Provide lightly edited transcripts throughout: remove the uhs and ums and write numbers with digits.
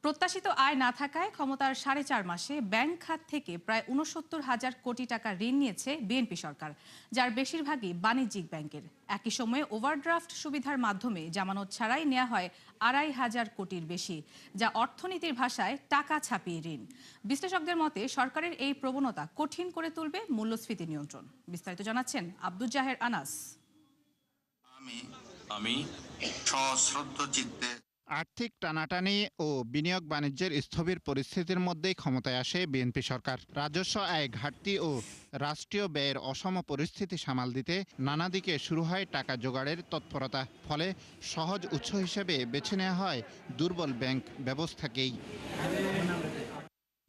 প্রত্যাশিত আয় না থাকায় ক্ষমতার 4.5 মাসে ব্যাংক খাত থেকে প্রায় 69,000 কোটি টাকা ঋণ নিয়েছে বিএনপি সরকার, যার বেশিরভাগই বাণিজ্যিক ব্যাংকের। একই সময়ে ওভারড্রাফট সুবিধার মাধ্যমে জামানত ছাড়াই নেওয়া হয় 2,500 কোটির বেশি, যা অর্থনীতির ভাষায় টাকা ছাপিয়ে ঋণ। বিশ্লেষকদের মতে সরকারের এই প্রবণতা কঠিন করে তুলবে মূল্যস্ফীতি নিয়ন্ত্রণ। বিস্তারিত জানাচ্ছেন আব্দুল জাহের আনাস। আমি সশ্রদ্ধ চিত্তে আর্থিক টানাটানি ও বিনিয়োগ বাণিজ্যের স্থবির পরিস্থিতির মধ্যেই ক্ষমতায় আসে বিএনপি সরকার। রাজস্ব আয় ঘাটতি ও রাষ্ট্রীয় ব্যয়ের অসম পরিস্থিতি সামাল দিতে নানা দিকে শুরু হয় টাকা জোগাড়ের তৎপরতা। ফলে সহজ উৎস হিসেবে বেছে নেওয়া হয় দুর্বল ব্যাংক ব্যবস্থাকেই।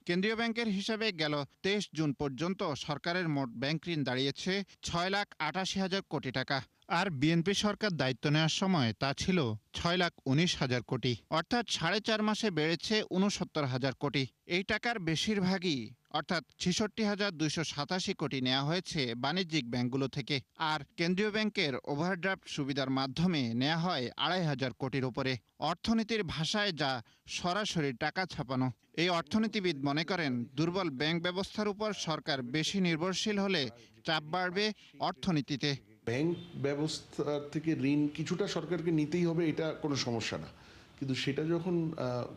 কেন্দ্রীয় ব্যাংকের হিসাবে গেল 23 জুন পর্যন্ত সরকারের মোট ব্যাংক ঋণ দাঁড়িয়েছে 6,88,000 কোটি টাকা। আর বিএনপি সরকার দায়িত্ব নেওয়ার সময় তা ছিল 6,19,000 কোটি, অর্থাৎ 4.5 মাসে বেড়েছে 69,000 কোটি। এই টাকার বেশিরভাগই অর্থাৎ 66,287 কোটি নেওয়া হয়েছে বাণিজ্যিক ব্যাংকগুলো থেকে। আর কেন্দ্রীয় ব্যাংকের ওভারড্রাফট সুবিধার মাধ্যমে নেওয়া হয় 2,500 কোটির উপরে। অর্থনীতির ভাষায় যা সরাসরি টাকা ছাপানো। এই অর্থনীতিবিদ মনে করেন, দুর্বল ব্যাংক ব্যবস্থার উপর সরকার বেশি নির্ভরশীল হলে চাপ বাড়বে অর্থনীতিতে। ব্যাংক ব্যবস্থা থেকে ঋণ কিছুটা সরকারকে নিতেই হবে, এটা কোনো সমস্যা না, কিন্তু সেটা যখন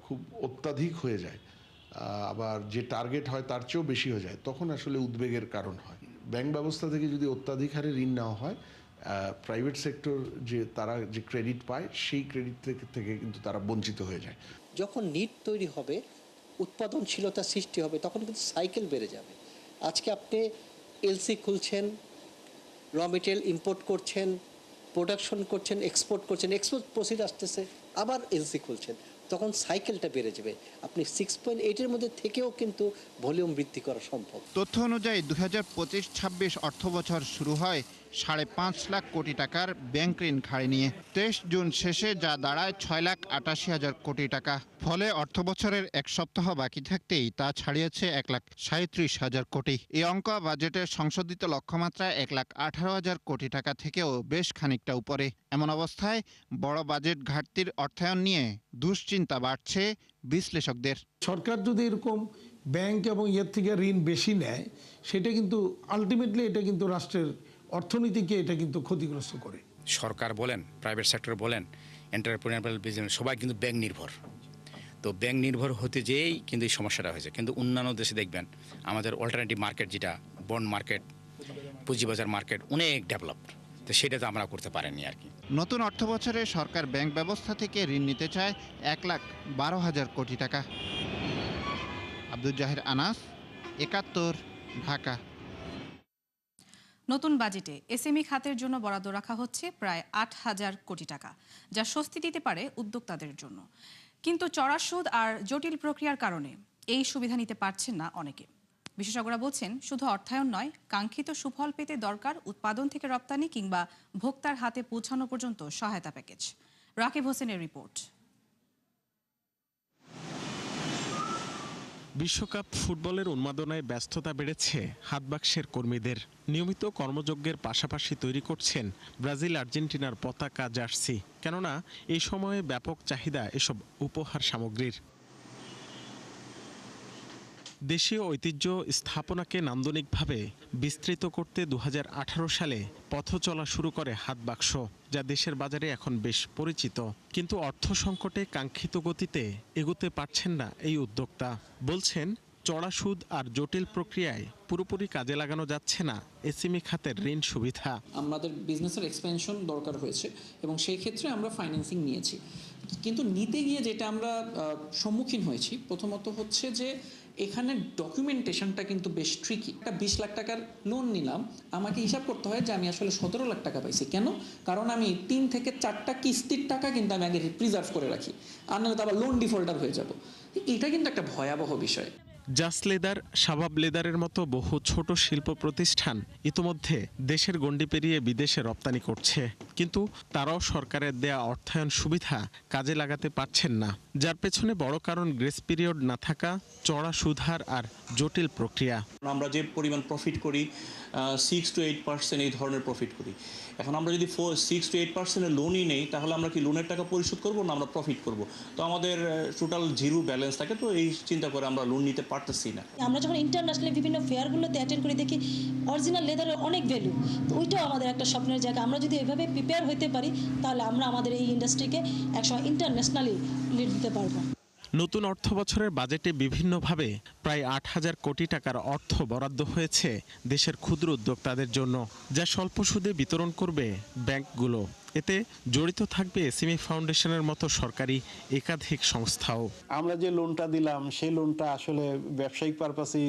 খুব অত্যাধিক হয়ে যায়, আবার যে টার্গেট হয় তার চেয়েও বেশি হয়ে যায়, তখন আসলে উদ্বেগের কারণ হয়। ব্যাংক ব্যবস্থা থেকে যদি অত্যাধিক হারে ঋণ নেওয়া হয়, প্রাইভেট সেক্টর তারা যে ক্রেডিট পায় সেই ক্রেডিট থেকে কিন্তু তারা বঞ্চিত হয়ে যায়। যখন নিড তৈরি হবে, উৎপাদনশীলতা সৃষ্টি হবে, তখন কিন্তু সাইকেল বেড়ে যাবে। আজকে আপনি এলসি খুলছেন, র মেটেরিয়াল ইম্পোর্ট করছেন, প্রোডাকশন করছেন, এক্সপোর্ট করছেন, এক্সপোর্ট প্রসিড আসতেছে, আবার এলসি খুলছেন, তখন সাইকেলটা বেড়ে যাবে। আপনি 6.8-এর মধ্যে থেকেও কিন্তু ভলিউম বৃদ্ধি করা সম্ভব। তথ্য অনুযায়ী 2025-26 অর্থবছর শুরু হয় 5.5 লাখ কোটি টাকার ব্যাংক ঋণ ঘাড়ে নিয়ে। 23 জুন শেষে যা দাঁড়ায় 6,88,000 কোটি টাকা। ফলে অর্থবছরের এক সপ্তাহ বাকি থাকতেই তা ছাড়িয়েছে 1,37,000 কোটি। এই অঙ্ক বাজেটের সংশোধিত লক্ষ্যমাত্রা 1,18,000 কোটি টাকা থেকেও বেশ খানিকটা উপরে। এমন অবস্থায় বড় বাজেট ঘাটতির অর্থায়ন নিয়ে দুশ্চিন্তা বাড়ছে বিশ্লেষকদের। সরকার যদি এরকম ব্যাংক এবং এর থেকে ঋণ বেশি নেয়, সেটা কিন্তু আলটিমেটলি এটা কিন্তু রাষ্ট্রের অর্থনীতিকে এটা কিন্তু ক্ষতিগ্রস্ত করে। সরকার বলেন, প্রাইভেট সেক্টর বলেন, এন্টারপ্রেনিউরিয়াল বিজনেস সবাই কিন্তু ব্যাংক নির্ভর। তো ব্যাংক নির্ভর হতে যেয়েই কিন্তু এই সমস্যাটা হয়েছে। কিন্তু অন্যান্য দেশে দেখবেন আমাদের অল্টারনেটিভ মার্কেট, যেটা বন্ড মার্কেট, পুঁজিবাজার মার্কেট অনেক ডেভেলপড, তো সেটা তো আমরা করতে পারিনি আর কি। নতুন অর্থবছরে সরকার ব্যাংক ব্যবস্থা থেকে ঋণ নিতে চায় 1,12,000 কোটি টাকা। আব্দুল জাহের আনাস, 71, ঢাকা। নতুন বাজেটে এসএমই খাতের জন্য বরাদ্দ রাখা হচ্ছে প্রায় 8,000 কোটি টাকা, যা স্বস্তি দিতে পারে উদ্যোক্তাদের জন্য। কিন্তু চড়া সুদ আর জটিল প্রক্রিয়ার কারণে এই সুবিধা নিতে পারছেন না অনেকে। বিশেষজ্ঞরা বলছেন, শুধু অর্থায়ন নয়, কাঙ্ক্ষিত সুফল পেতে দরকার উৎপাদন থেকে রপ্তানি কিংবা ভোক্তার হাতে পৌঁছানো পর্যন্ত সহায়তা প্যাকেজ। রাকিব হোসেনের রিপোর্ট। বিশ্বকাপ ফুটবলের উন্মাদনায় ব্যস্ততা বেড়েছে হাতবাক্সের কর্মীদের। নিয়মিত কর্মযজ্ঞের পাশাপাশি তৈরি করছেন ব্রাজিল আর্জেন্টিনার পতাকা জার্সি, কেননা এই সময়ে ব্যাপক চাহিদা এসব উপহার সামগ্রীর। দেশীয় ঐতিহ্য স্থাপনাকে নান্দনিকভাবে বিস্তৃত করতে 2018 সালে পথ চলা শুরু করে হাতবাক্স, যা দেশের বাজারে এখন বেশ পরিচিত। কিন্তু অর্থ সংকটে কাঙ্ক্ষিত গতিতে এগোতে পারছেন না এই উদ্যোক্তা। বলছেন, চড়া সুদ আর জটিল প্রক্রিয়ায় পুরোপুরি কাজে লাগানো যাচ্ছে না এসএমই খাতের ঋণ সুবিধা। আমাদের বিজনেসের এক্সপেনশন দরকার হয়েছে এবং সেই ক্ষেত্রে আমরা ফাইন্যান্সিং নিয়েছি। কিন্তু নিতে গিয়ে যেটা আমরা সম্মুখীন হয়েছি, প্রথমত হচ্ছে যে এখানে ডকুমেন্টেশনটা কিন্তু বেশ ট্রিকি। একটা 20 লাখ টাকার লোন নিলাম, আমাকে হিসাব করতে হয় যে আমি আসলে 17 লাখ টাকা পাইছি। কেন? কারণ আমি 3 থেকে 4টা কিস্তির টাকা কিন্তু আমি আগে প্রিজার্ভ করে রাখি, আর নাহলে তো আবার লোন ডিফল্টার হয়ে যাব। এটা কিন্তু একটা ভয়াবহ বিষয়। জাস লেদার, শাবাব লেদারের মতো বহু ছোট শিল্প প্রতিষ্ঠান ইতোমধ্যে দেশের গণ্ডি পেরিয়ে বিদেশে রপ্তানি করছে। কিন্তু তারাও সরকারের দেয়া অর্থায়ন সুবিধা কাজে লাগাতে পারছেন না, যার পেছনে বড় কারণ গ্রেস পিরিয়ড না থাকা, চড়া সুদহার আর জটিল প্রক্রিয়া। আমরা যে পরিমাণ প্রফিট করি 6 to 8% এই ধরনের প্রফিট করি। এখন আমরা যদি 6 to 8% লোনই নেই, তাহলে আমরা কি লোনের টাকা পরিশোধ করব না আমরা প্রফিট করব? তো আমাদের টোটাল জিরো ব্যালেন্স থাকে, তো এই চিন্তা করে আমরা লোন নিতে পারতেছি না। আমরা যখন ইন্টারন্যাশনালি বিভিন্ন ফেয়ারগুলোতে অ্যাটেন্ড করি, দেখি অরিজিনাল লেদারের অনেক ভ্যালু, তো ওইটাও আমাদের একটা স্বপ্নের জায়গা। আমরা যদি এভাবে প্রিপেয়ার হতে পারি, তাহলে আমরা আমাদের এই ইন্ডাস্ট্রিকে একসময় ইন্টারন্যাশনালি লিড দিতে পারবো। নতুন অর্থ বছরের বাজেটে বিভিন্নভাবে প্রায় 8,000 কোটি টাকার অর্থ বরাদ্দ হয়েছে দেশের ক্ষুদ্র উদ্যোক্তাদের জন্য, যা স্বল্প সুদে বিতরণ করবে ব্যাংকগুলো। এতে জড়িত থাকবে এসএমই ফাউন্ডেশনের মতো সরকারি একাধিক সংস্থাও। আমরা যে লোনটা দিলাম সেই লোনটা আসলে ব্যবসায়িক পারপাসেই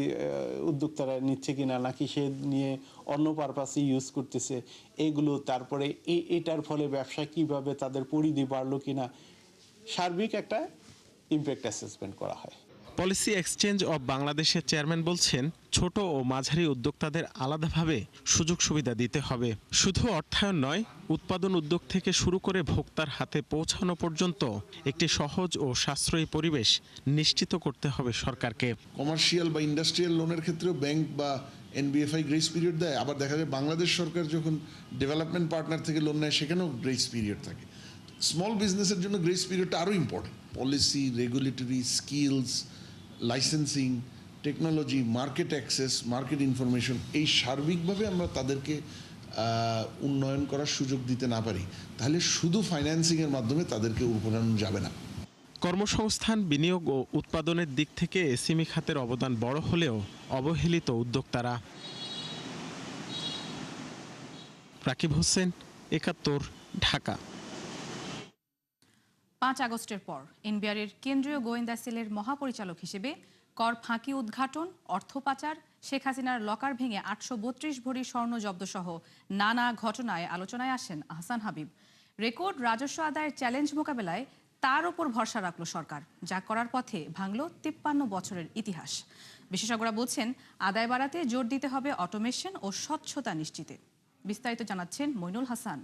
উদ্যোক্তারা নিচ্ছে কিনা, নাকি সে নিয়ে অন্য পারপাসে ইউজ করতেছে এইগুলো, তারপরে এটার ফলে ব্যবসা কিভাবে তাদের পরিধি বাড়লো কিনা, সার্বিক একটা ইমপ্যাক্ট অ্যাসেসমেন্ট করা হয়। পলিসি এক্সচেঞ্জ অব বাংলাদেশের চেয়ারম্যান বলছেন, ছোট ও মাঝারি উদ্যোক্তাদের আলাদাভাবে সুযোগ সুবিধা দিতে হবে। শুধু অর্থায়ন নয়, উৎপাদন উদ্যোগ থেকে শুরু করে ভোক্তার হাতে পৌঁছানো পর্যন্ত একটি সহজ ও সাশ্রয়ী পরিবেশ নিশ্চিত করতে হবে সরকারকে। কমার্শিয়াল বা ইন্ডাস্ট্রিয়াল লোনের ক্ষেত্রেও ব্যাংক বা এনবিএফআই গ্রেস পিরিয়ড দেয়। আবার দেখা যায় বাংলাদেশ সরকার যখন ডেভেলপমেন্ট পার্টনার থেকে লোন নেয়, সেখানেও গ্রেস পিরিয়ড থাকে। স্মল বিজনেসের জন্য গ্রেস পিরিয়ডটা আরও important. Policy, regulatory, skills, licensing, technology, market access, market information, এই সার্বিকভাবে আমরা তাদেরকে উন্নয়ন করার সুযোগ দিতে না পারি, তাহলে শুধু ফাইন্যান্সিংয়ের মাধ্যমে তাদেরকে উপনানো যাবে না। কর্মসংস্থান, বিনিয়োগ ও উৎপাদনের দিক থেকে এসএমই খাতের অবদান বড় হলেও অবহেলিত উদ্যোক্তারা। রাকিব হোসেন, ৭১, ঢাকা। 5 আগস্টের পর এনবিআরের কেন্দ্রীয় গোয়েন্দা সেলের মহাপরিচালক হিসেবে কর ফাঁকি উদ্ঘাটন, অর্থ পাচার, শেখ হাসিনার লকার ভেঙে 832 ভরি স্বর্ণ জব্দসহ নানা ঘটনায় আলোচনায় আসেন আহসান হাবিব। রেকর্ড রাজস্ব আদায়ের চ্যালেঞ্জ মোকাবেলায় তার ওপর ভরসা রাখল সরকার, যা করার পথে ভাঙল 53 বছরের ইতিহাস। বিশেষজ্ঞরা বলছেন, আদায় বাড়াতে জোর দিতে হবে অটোমেশন ও স্বচ্ছতা নিশ্চিতে। বিস্তারিত জানাচ্ছেন মইনুল হাসান।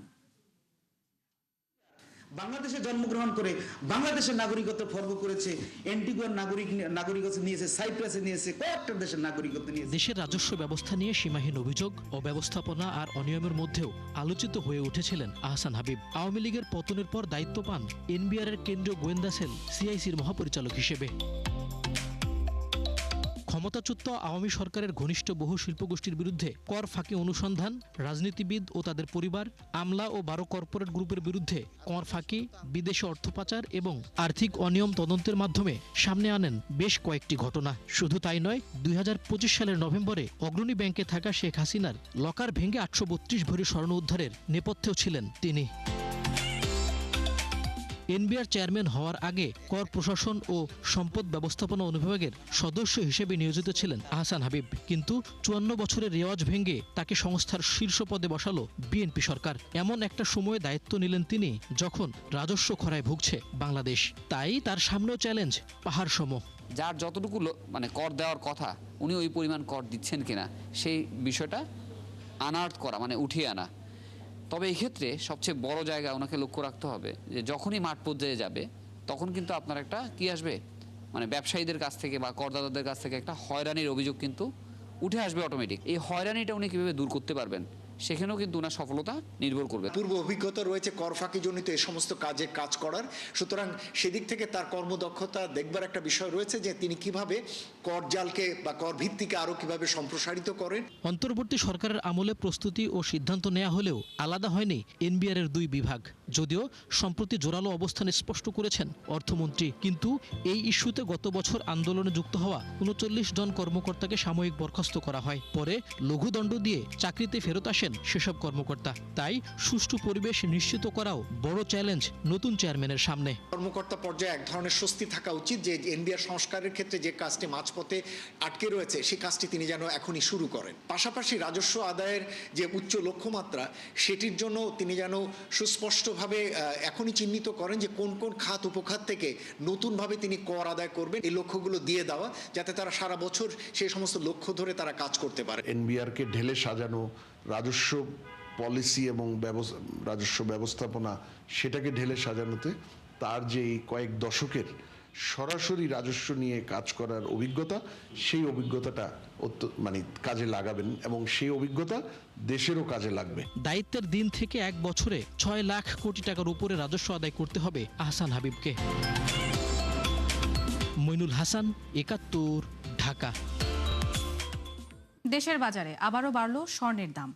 বাংলাদেশে জন্মগ্রহণ করে বাংলাদেশের নাগরিকত্ব ভোগ করেছে, অ্যান্টিগুয়ার নাগরিকত্ব নিয়েছে, সাইপ্রাসে নিয়েছে, কয়েকটা দেশের নাগরিকত্ব নিয়েছে। দেশের রাজস্ব ব্যবস্থা নিয়ে সীমাহীন অভিযোগ, অব্যবস্থাপনা আর অনিয়মের মধ্যেও আলোচিত হয়ে উঠেছিলেন আহসান হাবিব। আওয়ামী লীগের পতনের পর দায়িত্ব পান এনবিআরের কেন্দ্রীয় গোয়েন্দা সেল সিআইসির মহাপরিচালক হিসেবে। ক্ষমতাচ্যুত আওয়ামী সরকারের ঘনিষ্ঠ বহু শিল্পগোষ্ঠীর বিরুদ্ধে কর ফাঁকি অনুসন্ধান, রাজনীতিবিদ ও তাদের পরিবার, আমলা ও 12 কর্পোরেট গ্রুপের বিরুদ্ধে কর ফাঁকি, বিদেশে অর্থ পাচার এবং আর্থিক অনিয়ম তদন্তের মাধ্যমে সামনে আনেন বেশ কয়েকটি ঘটনা। শুধু তাই নয়, 2025 সালের নভেম্বরে অগ্রণী ব্যাংকে থাকা শেখ হাসিনার লকার ভেঙে 832 ভরি স্বর্ণ উদ্ধারের নেপথ্যেও ছিলেন তিনি। এনবিআর চেয়ারম্যান হওয়ার আগে কর প্রশাসন ও সম্পদ ব্যবস্থাপনা অনুবিভাগের সদস্য হিসেবে নিয়োজিত ছিলেন আহসান হাবিব। কিন্তু 54 বছরের রেওয়াজ ভেঙে তাকে সংস্থার শীর্ষ পদে বসালো বিএনপি সরকার। এমন একটা সময়ে দায়িত্ব নিলেন তিনি যখন রাজস্ব খরায় ভুগছে বাংলাদেশ। তাই তার সামনেও চ্যালেঞ্জ পাহাড় সম। যার যতটুকু মানে কর দেওয়ার কথা, উনি ওই পরিমাণ কর দিচ্ছেন কিনা সেই বিষয়টা আনার্ট করা, মানে উঠিয়ে আনা। তবে এই ক্ষেত্রে সবচেয়ে বড় জায়গা ওনাকে লক্ষ্য রাখতে হবে যে যখনই মাঠ পর্যায়ে যাবে, তখন কিন্তু আপনার একটা কি আসবে, মানে ব্যবসায়ীদের কাছ থেকে বা করদাতাদের কাছ থেকে একটা হয়রানির অভিযোগ কিন্তু উঠে আসবে অটোমেটিক। এই হয়রানিটা উনি কীভাবে দূর করতে পারবেন, সেখানেও কিন্তু ওনার সফলতা নির্ভর করবে। পূর্ব অভিজ্ঞতা রয়েছে কর ফাঁকিজনিত এই সমস্ত কাজ করার, সুতরাং সেদিক থেকে তার কর্মদক্ষতা দেখবার একটা বিষয় রয়েছে যে তিনি কিভাবে কর জালকে বা কর ভিত্তিকে আরো কিভাবে সম্প্রসারিত করেন। অন্তর্বর্তী সরকারের আমলে প্রস্তুতি ও সিদ্ধান্ত নেওয়া হলেও আলাদা হয়নি এনবিআরের 2 বিভাগ। যদিও সম্প্রতি জোরালো অবস্থান স্পষ্ট করেছেন অর্থমন্ত্রী, কিন্তু এই ইস্যুতে গত বছর আন্দোলনে যুক্ত হওয়া 39 জন কর্মকর্তাকে সাময়িক বরখাস্ত করা হয়। পরে লঘুদণ্ড দিয়ে চাকরিতে ফেরত আসেন সেসব কর্মকর্তা। তাই সুষ্ঠু পরিবেশ নিশ্চিত করাও বড় চ্যালেঞ্জ নতুন চেয়ারম্যানের সামনে। কর্মকর্তা পর্যায়ে এক ধরনের স্বস্তি থাকা উচিত যে এনবিআর সংস্কারের ক্ষেত্রে যে কাজটি মাঝপথে আটকে রয়েছে, সেই কাজটি তিনি যেন এখনই শুরু করেন। পাশাপাশি রাজস্ব আদায়ের যে উচ্চ লক্ষ্যমাত্রা, সেটির জন্য তিনি যেন সুস্পষ্টভাবে এখনই চিহ্নিত করেন যে কোন কোন খাত উপখাত থেকে নতুনভাবে তিনি কর আদায় করবেন, এই লক্ষ্যগুলো দিয়ে দেওয়া, যাতে তারা সারা বছর সেই সমস্ত লক্ষ্য ধরে তারা কাজ করতে পারে। এনবিআরকে ঢেলে সাজানো, রাজস্ব পলিসি এবং রাজস্ব ব্যবস্থাপনা সেটাকে ঢেলে সাজানোতে তার যে কয়েক দশকের সরাসরি রাজস্ব নিয়ে কাজ করার অভিজ্ঞতা, সেই অভিজ্ঞতাটা কাজে লাগাবেন এবং সেই অভিজ্ঞতা দেশেরও কাজে লাগবে। দায়িত্বের দিন থেকে 1 বছরে 6 লাখ কোটি টাকার উপরে রাজস্ব আদায় করতে হবে আহসান হাবিবকে। মইনুল হাসান, ৭১, ঢাকা। দেশের বাজারে আবারও বাড়ল স্বর্ণের দাম।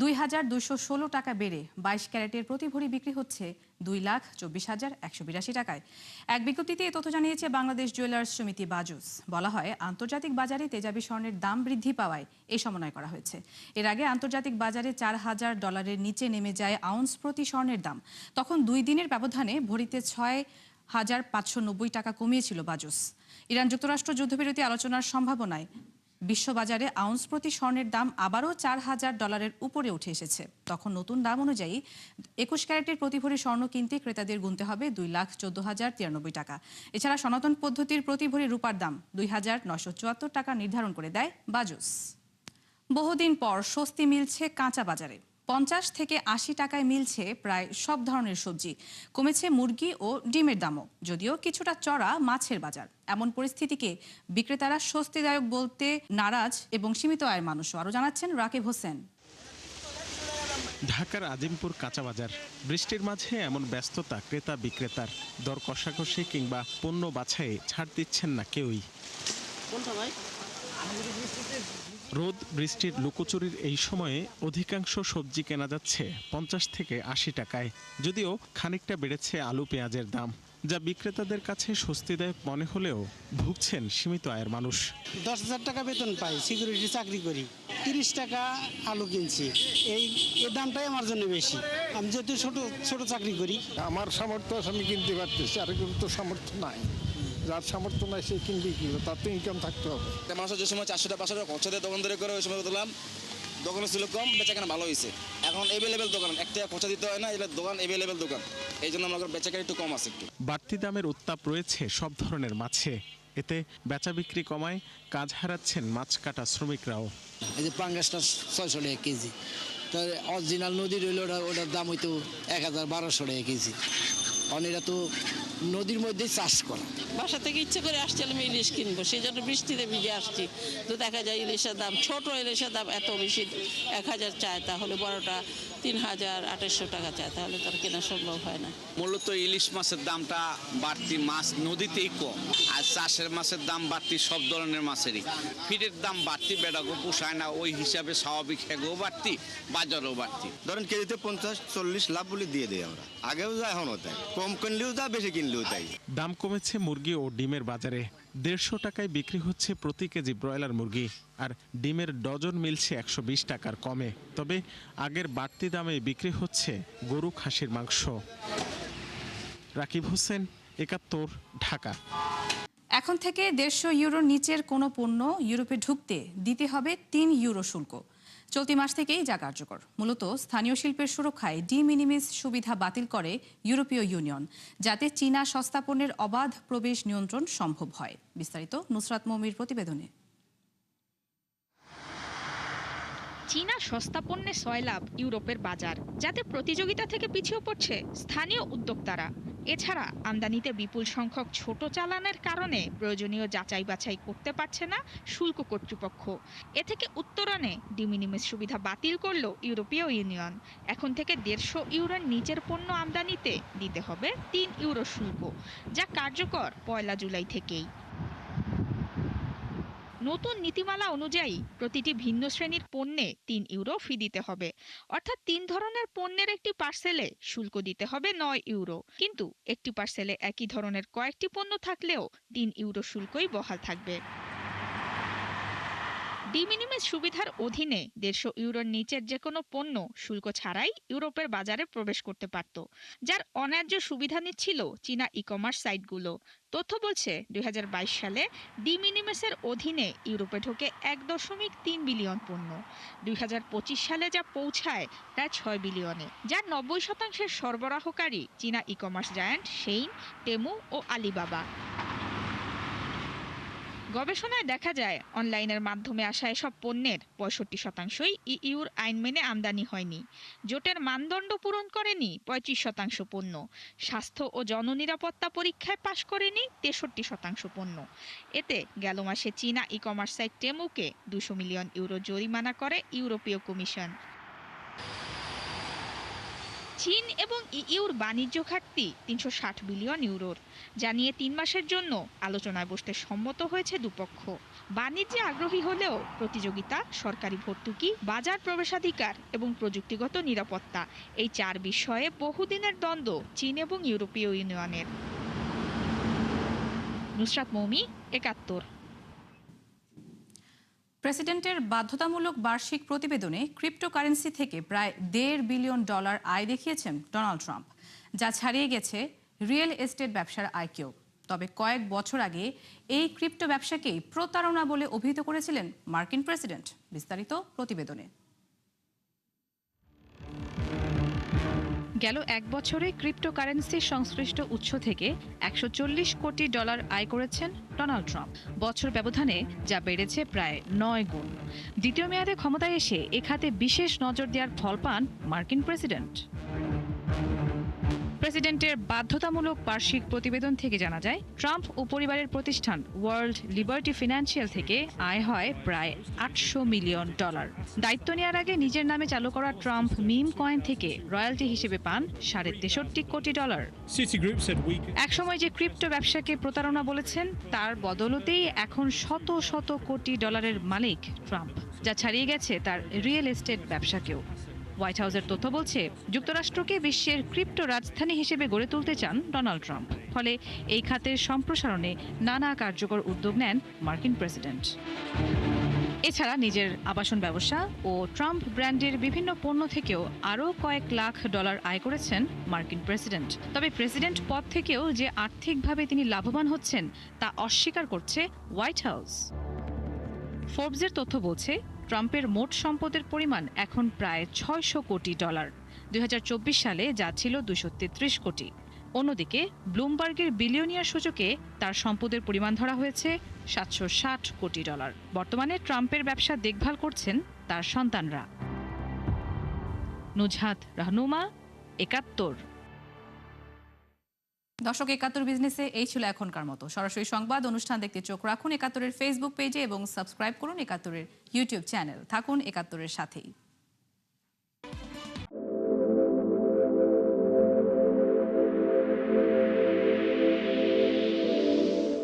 ২,২১৬ টাকা বেড়ে 22 ক্যারেটের প্রতি ভরি বিক্রি হচ্ছে ২,২৪,১৮২ টাকায়। এক বিজ্ঞপ্তিতে এ তথ্য জানিয়েছে বাংলাদেশ জুয়েলার্স সমিতি বাজুস। বলা হয়, আন্তর্জাতিক বাজারে তেজাবি স্বর্ণের দাম বৃদ্ধি পাওয়ায় এই সমন্বয় করা হয়েছে। এর আগে আন্তর্জাতিক বাজারে $৪,০০০ নিচে নেমে যায় আউন্স প্রতি স্বর্ণের দাম। তখন 2 দিনের ব্যবধানে ভরিতে ৬,৫৯০ টাকা কমিয়েছিল বাজুস। ইরান যুক্তরাষ্ট্র যুদ্ধবিরতি আলোচনার সম্ভাবনায় বিশ্ববাজারে আউন্স প্রতি স্বর্ণের দাম আবারও $৪,০০০ উপরে উঠে এসেছে। তখন নতুন দাম অনুযায়ী 21 ক্যারেটের প্রতি ভরি স্বর্ণ কিনতে ক্রেতাদের গুনতে হবে 2,14,093 টাকা। এছাড়া সনাতন পদ্ধতির প্রতি ভরি রূপার দাম 2,974 টাকা নির্ধারণ করে দেয় বাজুস। বহুদিন পর স্বস্তি মিলছে কাঁচা বাজারে। 50 থেকে 80 টাকায় মিলছে প্রায় সব ধরনের সবজি। কমেছে মুরগি ও ডিমের দামও, যদিও কিছুটা চড়া মাছের বাজার। এমন পরিস্থিতিকে বিক্রেতারা স্বস্তিদায়ক বলতে নারাজ এবং সীমিত আয়ের মানুষও। আরও জানাচ্ছেন রাকিব হোসেন। ঢাকার আজিমপুর কাঁচা বাজার। বৃষ্টির মাঝে এমন ব্যস্ততা ক্রেতা বিক্রেতার। দর কষাকষি কিংবা পণ্য বাছাইয়ে ছাড় দিচ্ছেন না কেউই। রোদ বৃষ্টির লুকোচুরির এই সময়ে অধিকাংশ সবজি কেনা যাচ্ছে 50 থেকে 80 টাকায়। যদিও খানিকটা বেড়েছে আলু পেঁয়াজের দাম, যা বিক্রেতাদের কাছে স্বস্তিদায়ক মনে হলেও ভুগছেন সীমিত আয়ের মানুষ। 10,000 টাকা বেতন পাই, সিকিউরিটি চাকরি করি, 30 টাকা আলু কিনছি। এই দামটাই আমার জন্য বেশি। আমি যেহেতু ছোট চাকরি করি, আমার সামর্থ্য আছে, আমি কিনতে পারতেছি, আর তো সামর্থ্য নাই। যার সামর্থ্য নাই সে কিনবে কি, তার তো ইনকাম থাকতে হবে। মানুষের যে সময় 400 500 টাকা খরচা দিয়ে দোকান ধরে করে ওই সময় বললাম দোকানে ছিল কম, বেচাকেনা ভালো হয়েছে। এখন এভেলেবেল দোকান, একটা খরচা দিতে হয় না, এটা দোকান এভেলেবেল দোকান, এই জন্য আমার বেচাকেনা একটু কম আছে। একটু বাড়তি দামের উত্তাপ রয়েছে সব ধরনের মাছে। এতে বেচা বিক্রি কমায় কাজ হারাচ্ছেন মাছ কাটা শ্রমিকরাও। এই যে পাঙ্গাসটা 600 টাকা কেজি, তো অরিজিনাল নদীর হইলে ওটার দাম হইতো 1,1200 টাকা কেজি। কারণ এটা তো নদীর মধ্যে চাষ করা। বাসা থেকে ইচ্ছে করে আসছিলাম ইলিশ কিনবো, সেই জন্য বৃষ্টিতে ভিজে আসছি। তো দেখা যায় ইলিশের দাম, ছোট ইলিশের দাম এত বেশি, 1,000 চায়, তাহলে বড়টা 3,800 টাকা চায়, তাহলে তার কেনা সম্ভব হয় না। মূলত ইলিশ মাছের দামটা বাড়তি, মাছ নদীতেই কম, আর চাষের মাছের দাম বাড়তি, সব ধরনের মাছেরই। ফিডের দাম বাড়তি, বেড়াগো পোষায় না, ওই হিসাবে স্বাভাবিক হেগো বাড়তি, বাজারও বাড়তি। ধরেন কেজিতে 50-40 লাভ বলে দিয়ে দিই আমরা, আগেও যা এখনও তাই, কম কিনলেও যা বেশি কিনলেও তাই। দাম কমেছে মুরগি ও ডিমের বাজারে। 150 টাকায় বিক্রি হচ্ছে প্রতি কেজি ব্রয়লার মুরগি, আর ডিমের ডজন মিলছে 120 টাকার কমে। তবে আগের বাড়তি দামে বিক্রি হচ্ছে গরু খাসির মাংস। রাকিব হোসেন, ৭১, ঢাকা। এখন থেকে 150 ইউরোর নিচের কোনো পণ্য ইউরোপে ঢুকতে দিতে হবে 3 ইউরো শুল্ক। চলতি মাস থেকেই যা কার্যকর। মূলত স্থানীয় শিল্পের সুরক্ষায় ডি মিনিমিস সুবিধা বাতিল করে ইউরোপীয় ইউনিয়ন, যাতে চীনা সস্তা পণ্যের অবাধ প্রবেশ নিয়ন্ত্রণ সম্ভব হয়। বিস্তারিত নুসরাত মমির প্রতিবেদনে। চীনা সস্তা পণ্যে সয়লাভ ইউরোপের বাজার, যাতে প্রতিযোগিতা থেকে পিছিয়ে পড়ছে স্থানীয় উদ্যোক্তারা। এছাড়া আমদানিতে বিপুল সংখ্যক ছোট চালানের কারণে প্রয়োজনীয় যাচাই বাছাই করতে পারছে না শুল্ক কর্তৃপক্ষ। এ থেকে উত্তরণে ডিমিনিমিস সুবিধা বাতিল করল ইউরোপীয় ইউনিয়ন। এখন থেকে 150 ইউরোর নিচের পণ্য আমদানিতে দিতে হবে 3 ইউরো শুল্ক, যা কার্যকর 1 জুলাই থেকেই। নতুন নীতিমালা অনুযায়ী প্রতিটি ভিন্ন শ্রেণীর পণ্যে 3 ইউরো ফি দিতে হবে, অর্থাৎ 3 ধরনের পণ্যের একটি পার্সেলে শুল্ক দিতে হবে 9 ইউরো। কিন্তু একটি পার্সেলে একই ধরনের কয়েকটি পণ্য থাকলেও 3 ইউরো শুল্কই বহাল থাকবে। ডিমিনিমিস সুবিধার অধীনে 150 ইউরোর নিচের যে কোনো পণ্য শুল্ক ছাড়াই ইউরোপের বাজারে প্রবেশ করতে পারত, যার অন্যায্য সুবিধা নিচ্ছিল চীনা ই-কমার্স সাইটগুলো। তথ্য বলছে 2022 সালে ডিমিনিমিসের অধীনে ইউরোপে ঢোকে 1.3 বিলিয়ন পণ্য। 2025 সালে যা পৌঁছায় প্রায় 6 বিলিয়নে, যার 90% সরবরাহকারী চীনা ই-কমার্স জায়ান্ট শেইন, টেমু ও আলিবাবা। গবেষণায় দেখা যায় অনলাইনের মাধ্যমে আসা এসব পণ্যের ৬৫%ই ইইউর আইন মেনে আমদানি হয়নি। জোটের মানদণ্ড পূরণ করেনি ৩৫% পণ্য। স্বাস্থ্য ও জননিরাপত্তা পরীক্ষায় পাশ করেনি ৬৩% পণ্য। এতে গেল মাসে চীনা ই কমার্স সাইট টেমুকে ২০০ মিলিয়ন ইউরো জরিমানা করে ইউরোপীয় কমিশন। চীন এবং ইইউর বাণিজ্য ঘাটতি ৩৬০ বিলিয়ন ইউরোর, যা নিয়ে ৩ মাসের জন্য আলোচনায় বসতে সম্মত হয়েছে দুপক্ষ। বাণিজ্যে আগ্রহী হলেও প্রতিযোগিতা, সরকারি ভর্তুকি, বাজার প্রবেশাধিকার এবং প্রযুক্তিগত নিরাপত্তা এই 4 বিষয়ে বহুদিনের দ্বন্দ্ব চীন এবং ইউরোপীয় ইউনিয়নের। নুসরাত মৌমি, ৭১। প্রেসিডেন্টের বাধ্যতামূলক বার্ষিক প্রতিবেদনে ক্রিপ্টোকারেন্সি থেকে প্রায় $1.5 বিলিয়ন আয় দেখিয়েছেন ডোনাল্ড ট্রাম্প, যা ছাড়িয়ে গেছে রিয়েল এস্টেট ব্যবসার আয়কেও। তবে কয়েক বছর আগে এই ক্রিপ্টো ব্যবসাকেই প্রতারণা বলে অভিহিত করেছিলেন মার্কিন প্রেসিডেন্ট। বিস্তারিত প্রতিবেদনে। গেল 1 বছরে ক্রিপ্টোকারেন্সি সংশ্লিষ্ট উৎস থেকে $140 কোটি আয় করেছেন ডোনাল্ড ট্রাম্প। বছর ব্যবধানে যা বেড়েছে প্রায় 9 গুণ। দ্বিতীয় মেয়াদে ক্ষমতায় এসে এ খাতে বিশেষ নজর দেওয়ার ফল পান মার্কিন প্রেসিডেন্ট। প্রেসিডেন্টের বাধ্যতামূলক বার্ষিক প্রতিবেদন থেকে জানা যায়, ট্রাম্প ও পরিবারের প্রতিষ্ঠান ওয়ার্ল্ড লিবার্টি ফিনান্সিয়াল থেকে আয় হয় প্রায় $800 মিলিয়ন। দায়িত্ব নেওয়ার আগে নিজের নামে চালু করা ট্রাম্প মিম কয়েন থেকে রয়্যালটি হিসেবে পান $63 কোটি। একসময় যে ক্রিপ্টো ব্যবসাকে প্রতারণা বলেছেন, তার বদলতেই এখন শত শত কোটি ডলারের মালিক ট্রাম্প, যা ছাড়িয়ে গেছে তার রিয়েল এস্টেট ব্যবসাকেও। হোয়াইট হাউসের তথ্য বলছে, যুক্তরাষ্ট্রকে বিশ্বের ক্রিপ্টো রাজধানী হিসেবে গড়ে তুলতে চান ডোনাল্ড ট্রাম্প। ফলে এই খাতের সম্প্রসারণে নানা কার্যকর উদ্যোগ নেন মার্কিন প্রেসিডেন্ট। এছাড়া নিজের আবাসন ব্যবসা ও ট্রাম্প ব্র্যান্ডের বিভিন্ন পণ্য থেকেও আরও কয়েক লাখ ডলার আয় করেছেন মার্কিন প্রেসিডেন্ট। তবে প্রেসিডেন্ট পদ থেকেও যে আর্থিকভাবে তিনি লাভবান হচ্ছেন তা অস্বীকার করছে হোয়াইট হাউস। ফোর্বসের তথ্য বলছে, ট্রাম্পের মোট সম্পদের পরিমাণ এখন প্রায় $600 কোটি। 2024 সালে যা ছিল $233 কোটি। অন্যদিকে ব্লুমবার্গের বিলিয়নিয়ার সূচকে তার সম্পদের পরিমাণ ধরা হয়েছে $760 কোটি। বর্তমানে ট্রাম্পের ব্যবসা দেখভাল করছেন তার সন্তানরা। নুজহাত রাহনুমা, ৭১। দর্শক, ৭১ বিজনেসে এই ছিল এখনকার মতো। সরাসরি সংবাদ অনুষ্ঠান দেখতে চোখ রাখুন ৭১-এর ফেসবুক পেজে এবং সাবস্ক্রাইব করুন ৭১-এর ইউটিউব চ্যানেল। থাকুন ৭১-এর সাথেই।